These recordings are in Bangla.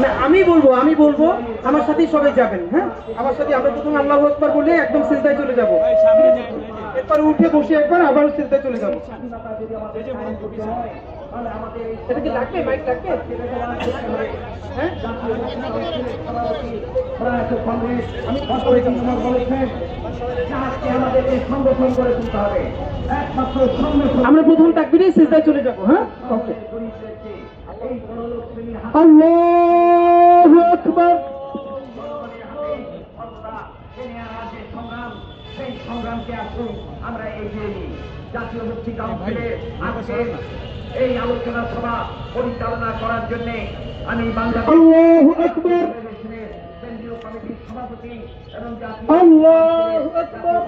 না আমি বলবো আমার সাথেই সবাই যাবেন। হ্যাঁ, আমার সাথে আমরা প্রথমে আল্লাহু আকবার বলে একদম সিজদায় চলে যাব, এরপর উঠে বসে একবার আবার সিজদায় চলে যাব। এটা কি লাগবে, মাইক লাগবে? হ্যাঁ, আমরা প্রথম তাকবীরে সিজদায় চলে যাব। হ্যাঁ, ওকে। আল্লাহু আকবার। সেই সংগ্রামকে আসুন আমরা এগিয়ে নিই। জাতীয় মুক্তি কাউন্সিলের আজকে এই আলোচনা সভা পরিচালনা করার জন্য আমি বাংলাদেশ কেন্দ্রীয় কমিটির সভাপতি এবং জাতীয়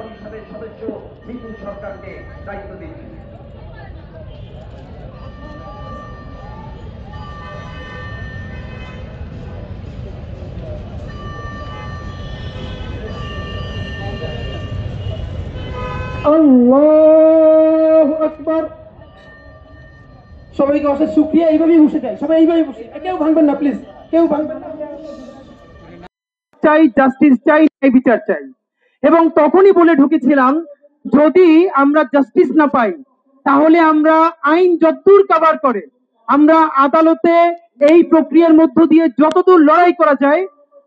পরিষদের সদস্য বিপুল সরকারকে দায়িত্ব দিচ্ছি। আল্লাহু আকবার। সবাইকে অশেষ শুকরিয়া। এইভাবেই বসে যায়, সবাই এইভাবেই বসে, কেউ ভাঙবেন না প্লিজ, কেউ ভাঙবেন না। চাই জাস্টিস, চাই ন্যায় বিচার চাই। এবং তখনই বলে ঢুকেছিলাম যদি আমরা জাস্টিস না পাই তাহলে আমরা আইন যতদূর কভার করে আমরা আদালতে এই প্রক্রিয়ার মধ্য দিয়ে যতদূর লড়াই করা যায়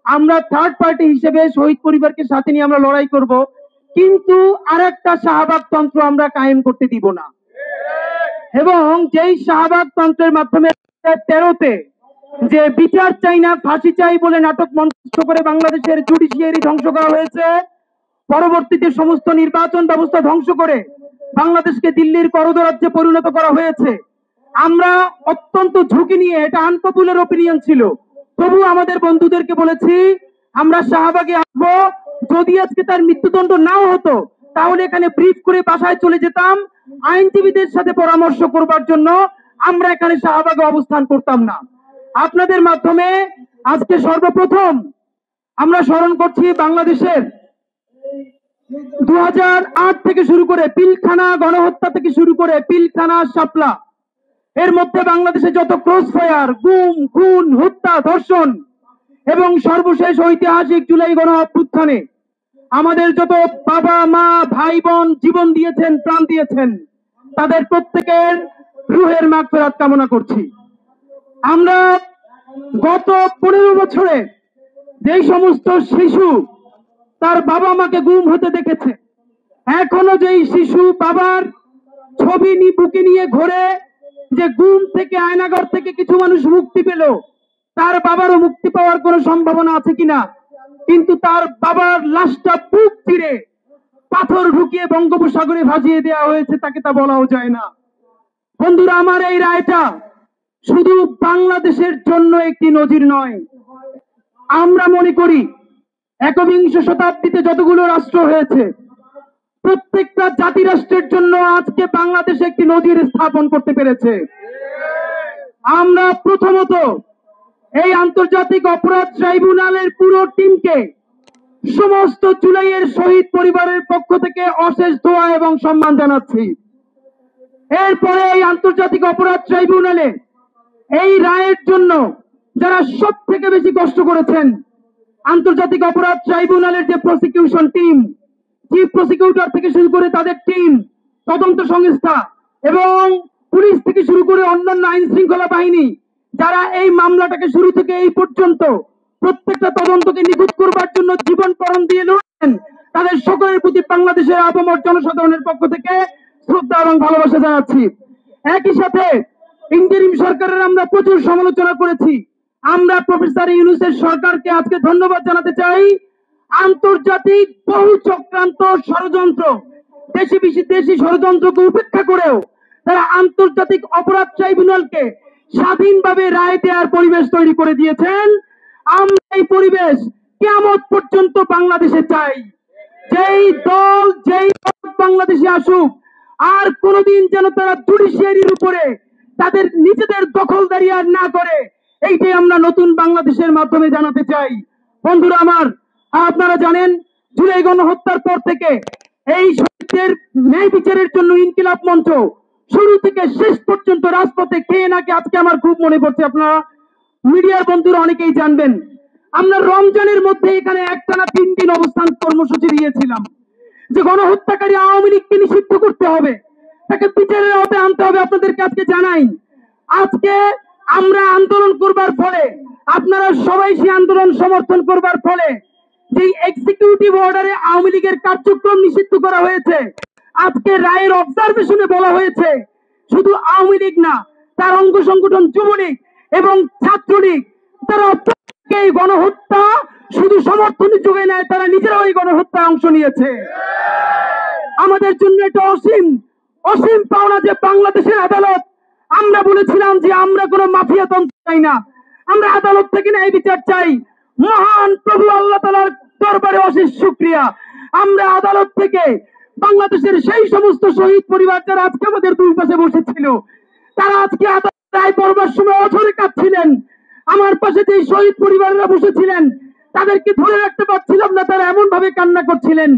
আমরা থার্ড পার্টি হিসেবে শহীদ পরিবারকে সাথে নিয়ে আমরা লড়াই করব, কিন্তু আরেকটা শাহবাগ তন্ত্র আমরা কায়েম করতে দিব না। এবং যেই শাহবাগ তন্ত্রের মাধ্যমে 13-তে যে বিচার চাই না ফাঁসি চাই বলে নাটক মঞ্চ করে বাংলাদেশের জুডিশিয়ারি ধ্বংস করা হয়েছে, পরবর্তীতে সমস্ত নির্বাচন ব্যবস্থা ধ্বংস করে বাংলাদেশকে দিল্লির করদরাজ্যে পরিণত করা হয়েছে। আমরা অত্যন্ত ঝুঁকি নিয়ে, এটা আনপপুলার ওপিনিয়ন ছিল, তবু আমাদের বন্ধুদেরকে বলেছি আমরা শাহবাগে আসবো, যদি আজকে তার মৃত্যুদণ্ড নাও হতো তাহলে এখানে ব্রিফ করে বাসায় চলে যেতাম, আইনজীবীদের সাথে পরামর্শ করবার জন্য আমরা এখানে শাহবাগে অবস্থান করতাম না। আপনাদের মাধ্যমে আজকে সর্বপ্রথম আমরা স্মরণ করছি বাংলাদেশের 2008 থেকে শুরু করে পিলখানা গণহত্যা থেকে শুরু করে পিলখানা শাপলা, এর মধ্যে বাংলাদেশে যত ক্রস ফায়ার, গুম, খুন, হত্যা, ধর্ষণ এবং সর্বশেষ ঐতিহাসিক জুলাই গণ অভ্যুত্থানে আমাদের যত বাবা মা ভাই বোন জীবন দিয়েছেন, প্রাণ দিয়েছেন, তাদের প্রত্যেকের রুহের মাগফিরাত কামনা করছি। আমরা গত 15 বছরে যেই সমস্ত শিশু তার বাবা মাকে গুম হতে দেখেছে, এখনো যেই শিশু বাবার ছবি বুকে নিয়ে ঘোরে যে গুম থেকে, আয়নাঘর থেকে কিছু মানুষ মুক্তি পেল, তার বাবারও মুক্তি পাওয়ার কোনো সম্ভাবনা আছে কিনা, কিন্তু তার বাবার লাশটা বুক চিরে পাথর ঢুকিয়ে বঙ্গোপসাগরে ভাসিয়ে দেওয়া হয়েছে, তাকে তা বলাও যায় না। বন্ধুরা, আমার এই রায়টা শুধু বাংলাদেশের জন্য একটি নজির নয়। আমরা মনে করি একবিংশ শতাব্দীতে যতগুলো রাষ্ট্র হয়েছে প্রত্যেকটা জাতি রাষ্ট্রের জন্য আজকে বাংলাদেশ একটি নজির স্থাপন করতে পেরেছে। আমরা প্রথমত এই আন্তর্জাতিক অপরাধ ট্রাইব্যুনালের পুরো টিমকে সমস্ত জুলাইয়ের শহীদ পরিবারের পক্ষ থেকে অশেষ দোয়া এবং সম্মান জানাচ্ছি। এরপরে এই আন্তর্জাতিক অপরাধ ট্রাইব্যুনালে এই রায়ের জন্য যারা সব থেকে বেশি কষ্ট করেছেন, আন্তর্জাতিক অপরাধ ট্রাইব্যুনালের যে প্রসিকিউশন টিম, চিফ প্রসিকিউটর থেকে শুরু করে তাদের টিম, তদন্ত সংস্থা এবং পুলিশ থেকে শুরু করে অন্যান্য আইন শৃঙ্খলা বাহিনী যারা এই মামলাটাকে শুরু থেকে এই পর্যন্ত প্রত্যেকটা তদন্তকে নিখুঁত করবার জন্য জীবন পরণ দিয়ে লড়ছেন, তাদের সকলের প্রতি বাংলাদেশের আপামর জনসাধারণের পক্ষ থেকে শ্রদ্ধা এবং ভালোবাসা জানাচ্ছি। একই সাথে ইন্টারিম সরকারের আমরা প্রচুর সমালোচনা করেছি। আমরা প্রফেসর ইউনূসের সরকারকে আজকে ধন্যবাদ জানাতে চাই। আন্তর্জাতিক বহু চক্রান্ত ষড়যন্ত্র, দেশি ষড়যন্ত্রকে উপেক্ষা করেও তারা আন্তর্জাতিক অপরাধ ট্রাইব্যুনালকে স্বাধীনভাবে রায় দেওয়ার পরিবেশ তৈরি করে দিয়েছেন। আমরা এই পরিবেশ কিয়ামত পর্যন্ত বাংলাদেশে চাই। যেই দল যেই বাংলাদেশে আসুক, আর কোনোদিন যেন তারা জুডিশিয়ারির উপরে তাদের নিজেদের দখলদারি আর না করে, এইটাই আমরা নতুন বাংলাদেশের মাধ্যমে জানাতে চাই। বন্ধুরা আমার, আপনারা জানেন জুলাই গণহত্যার পর থেকে এই শহীদদের ন্যায় বিচারের জন্য ইনকিলাব মঞ্চ শুরু থেকে শেষ পর্যন্ত রাজপথে কে নাকি, আজকে আমার খুব মনে পড়ছে, আপনারা মিডিয়ার বন্ধুরা অনেকেই জানবেন, আমরা রমজানের মধ্যে এখানে একটানা 3 দিন অবস্থান কর্মসূচি দিয়েছিলাম যে গণহত্যাকারী আওয়ামী লীগকে নিষিদ্ধ করতে হবে, তাকে বিচারের আওতায় আনতে হবে। আপনাদেরকে আজকে জানাই, আজকে আমরা আন্দোলন করবার ফলে, আপনারা সবাই সেই আন্দোলন সমর্থন করবার ফলে যে এক্সিকিউটিভ অর্ডারে আওয়ামী লীগের কার্যক্রম নিষিদ্ধ করা হয়েছে, আজকে রায়ের অবজারভেশনে বলা হয়েছে শুধু আওয়ামী লীগ না, তার অঙ্গ সংগঠন যুবলীগ এবং ছাত্রলীগ, তারা এই গণহত্যা শুধু সমর্থন যোগায় নেয়, তারা নিজেরাও এই গণহত্যায় অংশ নিয়েছে। আমাদের জন্য এটা অসীম অসীম পাওনা যে বাংলাদেশের আদালত, আমরা বলেছিলাম যে আমরা কোনো মাফিয়া তন্ত্র চাই না, আমরা আদালত থেকে ন্যায় বিচার চাই। মহান প্রভু আল্লাহ তাআলার দরবারে অশেষ শুকরিয়া, আমরা আদালত থেকে বাংলাদেশের সেই সমস্ত শহীদ পরিবার যারা আজকে আমাদের দুই পাশে বসেছিল, তারা আজকে আদালত রায় পড়বার সময় অঝরে কাঁদছিলেন। আমার পাশে যে শহীদ পরিবাররা বসেছিলেন তাদেরকে ধরে রাখতে পারছিলাম না, তারা এমন ভাবে কান্না করছিলেন,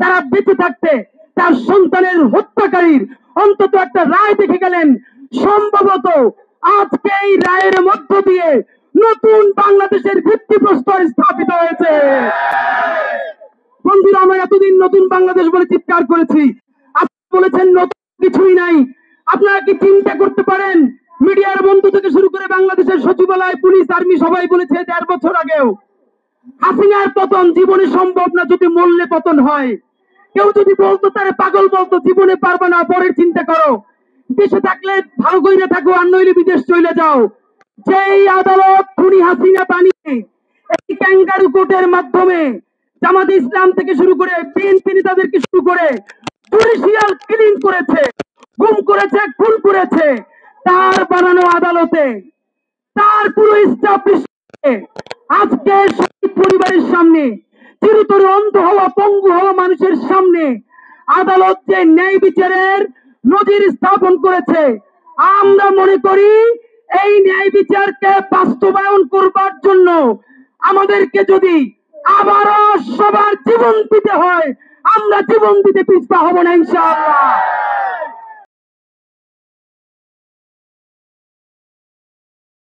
তারা বেঁচে থাকতে তার সন্তানের হত্যাকারীর অন্তত একটা রায় দেখে গেলেন। সম্ভবত আজকে এই রায়ের মধ্য দিয়ে নতুন বাংলাদেশের ভিত্তিপ্রস্তর স্থাপিত হয়েছে। বন্ধুরা, আমরা এতদিন নতুন বাংলাদেশ বলে চিৎকার করেছি, আপনারা বলেছেন নতুন কিছুই নাই। আপনারা কি চিন্তা করতে পারেন, মিডিয়ার বন্ধু থেকে শুরু করে বাংলাদেশের সচিবালয়, পুলিশ, আর্মি সবাই বলেছে 1.5 বছর আগেও হাসিনার পতন জীবনে সম্ভব না, যদি মরলে পতন হয়। কেউ যদি বলতো, তারে পাগল বলতো, জীবনে পারবে না, পরের চিন্তা করো, দেশে থাকলে ভালো করে থাকো, আর নইলে বিদেশ চলে যাও। যেই আদালত খুনি হাসিনা বানিয়ে এই ক্যাঙ্গারু কোর্টের মাধ্যমে জামাত ইসলাম থেকে শুরু করে বিএনপি নেতাদেরকে শুরু করে জুডিশিয়াল ক্লিন করেছে, গুম করেছে, খুন করেছে, তার বানানো আদালতে তার পুরো স্টাবলিশমেন্টে আজকে শহীদ পরিবারের সামনে, চিরতরে অন্ধ হওয়া পঙ্গু হওয়া মানুষের সামনে আদালত যে ন্যায় বিচারের নজির স্থাপন করেছে, আমরা মনে করি এই ন্যায় বিচারকে বাস্তবায়ন করবার জন্য আমাদেরকে যদি আবারও সবার জীবন দিতে হয়, আমরা জীবন দিতে পিছপা হব না ইনশাআল্লাহ।